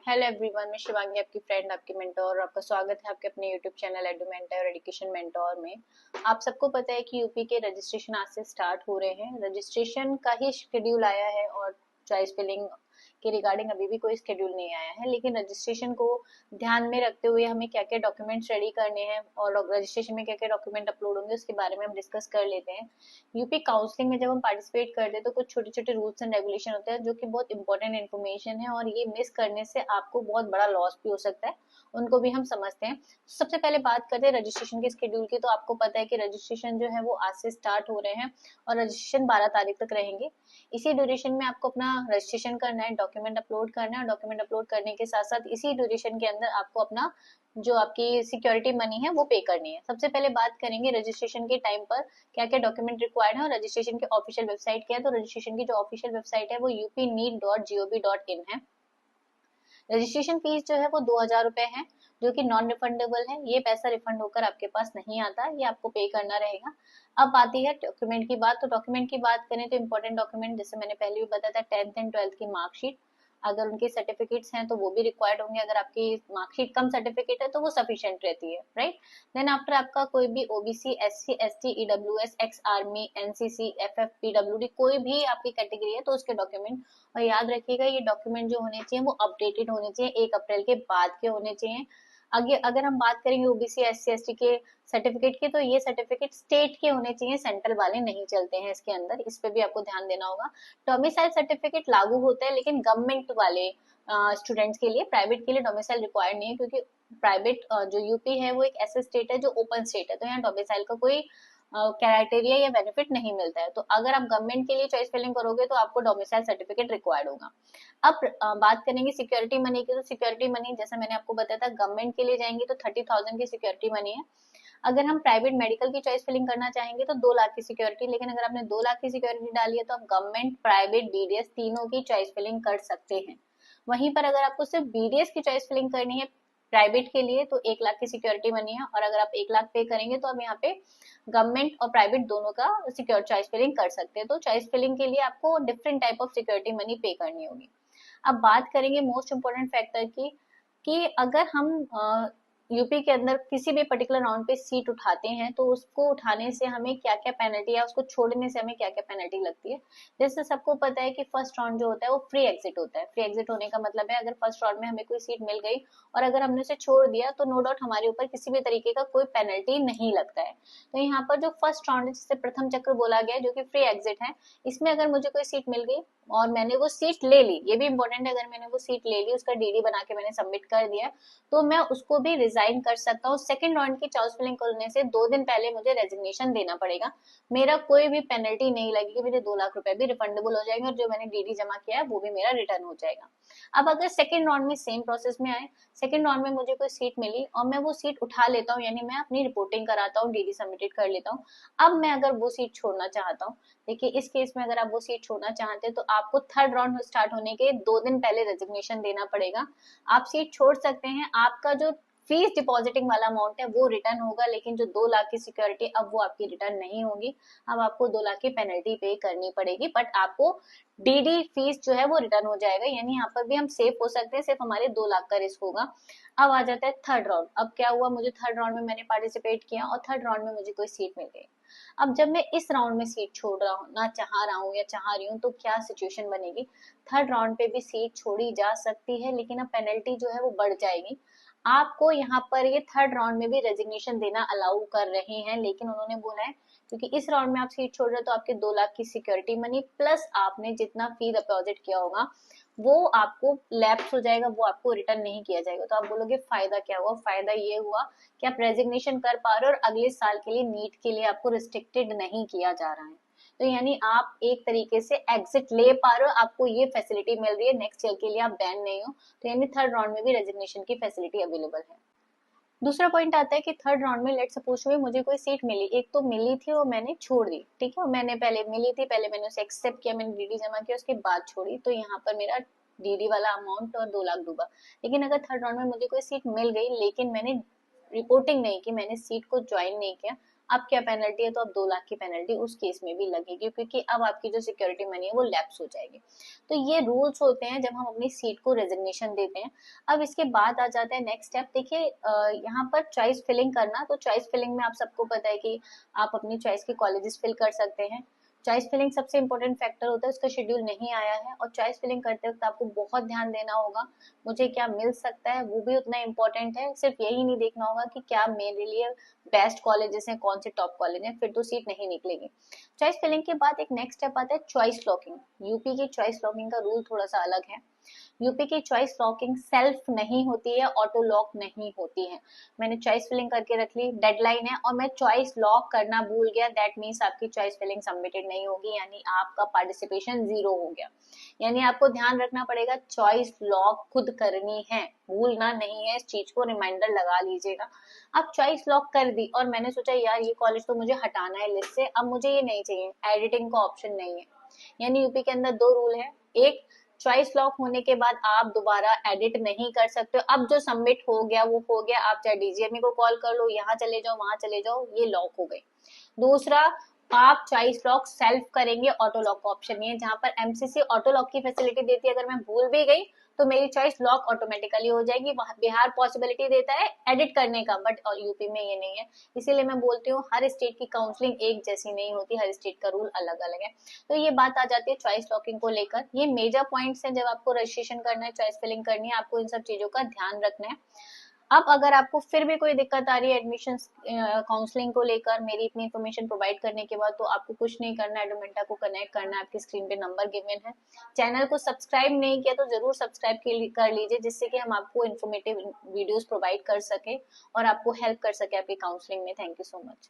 Hello everyone, मैं शिवांगी, आपकी friend, आपकी मेंटोर, और आपका स्वागत है आपके अपने YouTube channel edu mentor education mentor में। आप सबको पता है कि यूपी के रजिस्ट्रेशन आज से स्टार्ट हो रहे हैं। रजिस्ट्रेशन का ही शेड्यूल आया है और चॉइस फिलिंग के रिगार्डिंग अभी भी कोई शेड्यूल नहीं आया है, लेकिन रजिस्ट्रेशन को ध्यान में रखते हुए हमें क्या क्या डॉक्यूमेंट्स रेडी करने हैं और रजिस्ट्रेशन में क्या क्या डॉक्यूमेंट अपलोड होंगे उसके बारे में हम डिस्कस कर लेते हैं। यूपी काउंसलिंग में जब हम पार्टिसिपेट करते हैं तो कुछ छोटे छोटे रूल्स एंड रेगुलेशन होते हैं जो कि बहुत इंपॉर्टेंट इन्फॉर्मेशन है, और ये मिस करने से आपको बहुत बड़ा लॉस भी हो सकता है, उनको भी हम समझते हैं। सबसे पहले बात करते हैं रजिस्ट्रेशन के शेड्यूल की। तो आपको पता है कि रजिस्ट्रेशन जो है वो आज से स्टार्ट हो रहे हैं और रजिस्ट्रेशन 12 तारीख तक रहेंगे। इसी ड्यूरेशन में आपको अपना रजिस्ट्रेशन करना है, डॉक्यूमेंट अपलोड करना है, और डॉक्यूमेंट अपलोड करने के साथ साथ इसी ड्यूरेशन के अंदर आपको अपना जो आपकी सिक्योरिटी मनी है वो पे करनी है। सबसे पहले बात करेंगे रजिस्ट्रेशन के टाइम पर क्या क्या डॉक्यूमेंट रिक्वायर्ड है और रजिस्ट्रेशन की ऑफिशियल वेबसाइट क्या है। तो रजिस्ट्रेशन की जो ऑफिशियल वेबसाइट है वो upneet.gov.in है। रजिस्ट्रेशन फीस जो है वो 2000 रुपए है, जो कि नॉन रिफंडेबल है। ये पैसा रिफंड होकर आपके पास नहीं आता, ये आपको पे करना रहेगा। अब आती है डॉक्यूमेंट की बात। तो डॉक्यूमेंट की बात करें तो इंपॉर्टेंट डॉक्यूमेंट, जैसे मैंने पहले भी बताया था, 10th एंड 12th की मार्कशीट, अगर उनके सर्टिफिकेट्स हैं तो वो भी रिक्वायर्ड होंगे। अगर आपकी मार्कशीट कम सर्टिफिकेट है तो वो सफिशिएंट रहती है, राइट। देन आफ्टर आपका कोई भी OBC, SC, ST, EWS, ex army, NCC, FF, PWD, कोई भी आपकी कैटेगरी है तो उसके डॉक्यूमेंट। और याद रखिएगा ये डॉक्यूमेंट जो होने चाहिए वो अपडेटेड होने चाहिए, 1 अप्रैल के बाद के होने चाहिए। आगे अगर हम बात करेंगे ओबीसी, एससी, एसटी के सर्टिफिकेट की, तो ये सर्टिफिकेट स्टेट के होने चाहिए, सेंट्रल वाले नहीं चलते हैं इसके अंदर, इस पे भी आपको ध्यान देना होगा। डोमिसाइल सर्टिफिकेट लागू होता है लेकिन गवर्नमेंट वाले स्टूडेंट्स के लिए, प्राइवेट के लिए डोमिसाइल रिक्वायर्ड नहीं है, क्योंकि प्राइवेट जो यूपी है वो एक ऐसा स्टेट है जो ओपन स्टेट है, तो यहाँ डोमिसाइल का कोई क्राइटेरिया या बेनिफिट नहीं मिलता है। तो अगर आप गवर्नमेंट के लिए चॉइस फिलिंग करोगे तो आपको डोमिसाइल सर्टिफिकेट रिक्वायर्ड होगा। अब बात करेंगे सिक्योरिटी मनी की। तो सिक्योरिटी मनी जैसा मैंने आपको बताया था, गवर्नमेंट के लिए जाएंगे तो 30,000 की सिक्योरिटी मनी है। अगर हम प्राइवेट मेडिकल की चॉइस फिलिंग करना चाहेंगे तो 2 लाख की सिक्योरिटी, लेकिन अगर आपने 2 लाख की सिक्योरिटी डाली है तो आप गवर्नमेंट, प्राइवेट, बीडीएस तीनों की चॉइस फिलिंग कर सकते हैं। वहीं पर अगर आपको सिर्फ बीडीएस की चॉइस फिलिंग करनी है प्राइवेट के लिए तो 1 लाख की सिक्योरिटी मनी है, और अगर आप 1 लाख पे करेंगे तो आप यहाँ पे गवर्नमेंट और प्राइवेट दोनों का सिक्योर चॉइस फिलिंग कर सकते हैं। तो चॉइस फिलिंग के लिए आपको different type of security money पे करनी होगी। अब बात करेंगे मोस्ट इंपोर्टेंट फैक्टर की, कि अगर हम यूपी के अंदर किसी भी पर्टिकुलर राउंड पे सीट उठाते हैं तो उसको उठाने से हमें क्या क्या पेनल्टी या उसको छोड़ने से हमें क्या क्या पेनल्टी लगती है। जैसे सबको पता है कि फर्स्ट राउंड जो होता है वो फ्री एग्जिट होता है। फ्री एग्जिट होने का मतलब है अगर फर्स्ट राउंड में हमें कोई सीट मिल गई और अगर हमने उसे छोड़ दिया तो नो डाउट हमारे ऊपर किसी भी तरीके का कोई पेनल्टी नहीं लगता है। तो यहाँ पर जो फर्स्ट राउंड है जिसे प्रथम चक्र बोला गया है, जो कि फ्री एग्जिट है, इसमें अगर मुझे कोई सीट मिल गई और मैंने वो सीट ले ली, ये भी इंपॉर्टेंट है, अगर मैंने वो सीट ले ली, उसका डीडी बना के मैंने सबमिट कर दिया, तो मैं उसको भी रिजाइन कर सकता हूँ। सेकंड राउंड की चॉइस फिलिंग करने से 2 दिन पहले मुझे रेजिग्नेशन देना पड़ेगा। मेरा कोई भी पेनल्टी नहीं लगेगी, मेरे 2 लाख रुपए भी रिफंडेबल हो जाएंगे और जो मैंने डीडी जमा किया है वो भी मेरा रिटर्न हो जाएगा। अब अगर सेकंड राउंड में सेम प्रोसेस में आए, सेकंड राउंड में मुझे कोई सीट मिली और मैं वो सीट उठा लेता हूँ, यानी मैं अपनी रिपोर्टिंग कराता हूँ, डीडी सबमिटेड कर लेता हूँ। अब मैं अगर वो सीट छोड़ना चाहता हूँ, देखिए इस केस में अगर आप वो सीट छोड़ना चाहते हैं तो आपको थर्ड राउंड स्टार्ट होने के 2 दिन पहले रेजिग्नेशन देना पड़ेगा। आप सीट छोड़ सकते हैं, आपका जो फीस डिपॉजिटिंग वाला अमाउंट है वो रिटर्न होगा, लेकिन जो 2 लाख की सिक्योरिटी अब वो आपकी रिटर्न नहीं होगी। अब आपको 2 लाख की पेनल्टी पे करनी पड़ेगी, बट आपको डीडी फीस जो है वो रिटर्न हो जाएगा, यानी यहाँ पर भी हम सेफ हो सकते हैं, सिर्फ हमारे 2 लाख का रिस्क होगा। अब आ जाता है थर्ड राउंड। अब क्या हुआ, मुझे थर्ड राउंड में मैंने पार्टिसिपेट किया और थर्ड राउंड में मुझे कोई सीट मिल गई। अब जब मैं इस राउंड में सीट छोड़ रहा हूँ, ना चाह रहा हूँ या चाह रही हूँ, तो क्या सिचुएशन बनेगी। थर्ड राउंड पे भी सीट छोड़ी जा सकती है, लेकिन अब पेनल्टी जो है वो बढ़ जाएगी। आपको यहाँ पर ये थर्ड राउंड में भी रेजिग्नेशन देना अलाउ कर रहे हैं, लेकिन उन्होंने बोला है क्योंकि इस राउंड में आप सीट छोड़ रहे हो तो आपके 2 लाख की सिक्योरिटी मनी प्लस आपने जितना फी डिपॉजिट किया होगा वो आपको लैप्स हो जाएगा, वो आपको रिटर्न नहीं किया जाएगा। तो आप बोलोगे फायदा क्या हुआ, फायदा ये हुआ कि आप रेजिग्नेशन कर पा रहे हो और अगले साल के लिए नीट के लिए आपको रिस्ट्रिक्टेड नहीं किया जा रहा है। तो यानी आप एक तरीके से एग्जिट ले पा रहे हो, आपको ये फैसिलिटी मिल रही है, नेक्स्ट ईयर के लिए आप बैन नहीं हो। तो यानी थर्ड राउंड में भी रेजिग्नेशन की फैसिलिटी अवेलेबल है। दूसरा पॉइंट आता है कि थर्ड राउंड में लेट सपोज हुए मुझे कोई सीट मिली, एक तो मिली थी और मैंने छोड़ दी, ठीक है, मैंने पहले मिली थी, पहले मैंने उसे एक्सेप्ट किया, मैंने डीडी जमा किया, उसके बाद छोड़ी, तो यहाँ पर मेरा डीडी वाला अमाउंट और 2 लाख डूबा। लेकिन अगर थर्ड राउंड में मुझे कोई सीट मिल गई लेकिन मैंने रिपोर्टिंग नहीं की, मैंने सीट को ज्वाइन नहीं किया, अब क्या पेनल्टी है, तो अब 2 लाख की पेनल्टी उस केस में भी लगेगी, क्योंकि अब आपकी जो सिक्योरिटी मनी है वो लैप्स हो जाएगी। तो ये रूल्स होते हैं जब हम अपनी सीट को रेजिग्नेशन देते हैं। अब इसके बाद आ जाता है नेक्स्ट स्टेप। देखिए यहाँ पर चॉइस फिलिंग करना, तो चॉइस फिलिंग में आप सबको पता है कि आप अपनी चॉइस के कॉलेजेस फिल कर सकते हैं। चॉइस फिलिंग सबसे इंपॉर्टेंट फैक्टर होता है, उसका शेड्यूल नहीं आया है, और चॉइस फिलिंग करते वक्त आपको बहुत ध्यान देना होगा मुझे क्या मिल सकता है, वो भी उतना इंपॉर्टेंट है। सिर्फ यही नहीं देखना होगा कि क्या मेरे लिए बेस्ट कॉलेजेस हैं, कौन से टॉप कॉलेज हैं, फिर तो सीट नहीं निकलेगी। चॉइस फिलिंग के बाद एक नेक्स्ट स्टेप आता है चॉइस लॉकिंग। यूपी की चॉइस लॉकिंग का रूल थोड़ा सा अलग है। यूपी की चॉइस लॉकिंग सेल्फ नहीं होती है, ऑटो लॉक नहीं होती है। मैंने चॉइस फिलिंग करके रख ली, डेडलाइन है और मैं चॉइस लॉक करना भूल गया, दैट मीन्स आपकी चॉइस फिलिंग सबमिटेड नहीं होगी, यानी आपका पार्टिसिपेशन 0 हो गया। यानी आपको ध्यान रखना पड़ेगा, चॉइस लॉक खुद करनी है, भूलना नहीं है, इस चीज को रिमाइंडर लगा लीजिएगा। अब चॉइस लॉक कर दी और मैंने सोचा यार ये कॉलेज तो मुझे हटाना है लिस्ट से, अब मुझे ये नहीं चाहिए, एडिटिंग का ऑप्शन नहीं है। यानी यूपी के अंदर 2 रूल है। एक, चॉइस लॉक होने के बाद आप दोबारा एडिट नहीं कर सकते हो, अब जो सबमिट हो गया वो हो गया, आप चाहे डीजीएमई को कॉल कर लो, यहाँ चले जाओ वहां चले जाओ, ये लॉक हो गई। दूसरा, आप चॉइस लॉक सेल्फ करेंगे, ऑटो लॉक का ऑप्शन नहीं है। जहां पर एमसीसी ऑटो लॉक की फैसिलिटी देती है, अगर मैं भूल भी गई तो मेरी चॉइस लॉक ऑटोमेटिकली हो जाएगी। वहां बिहार पॉसिबिलिटी देता है एडिट करने का, बट यूपी में ये नहीं है। इसीलिए मैं बोलती हूँ हर स्टेट की काउंसलिंग एक जैसी नहीं होती, हर स्टेट का रूल अलग अलग है। तो ये बात आ जाती है चॉइस लॉकिंग को लेकर। ये मेजर पॉइंट्स हैं, जब आपको रजिस्ट्रेशन करना है, चॉइस फिलिंग करनी है, आपको इन सब चीजों का ध्यान रखना है। अब अगर आपको फिर भी कोई दिक्कत आ रही है एडमिशन काउंसलिंग को लेकर मेरी इतनी इन्फॉर्मेशन प्रोवाइड करने के बाद, तो आपको कुछ नहीं करना है, एडोमेंटा को कनेक्ट करना है, आपकी स्क्रीन पे नंबर गिवन है। चैनल को सब्सक्राइब नहीं किया तो जरूर सब्सक्राइब कर लीजिए, जिससे कि हम आपको इन्फॉर्मेटिव वीडियोस प्रोवाइड कर सके और आपको हेल्प कर सके आपकी काउंसलिंग में। Thank you so much.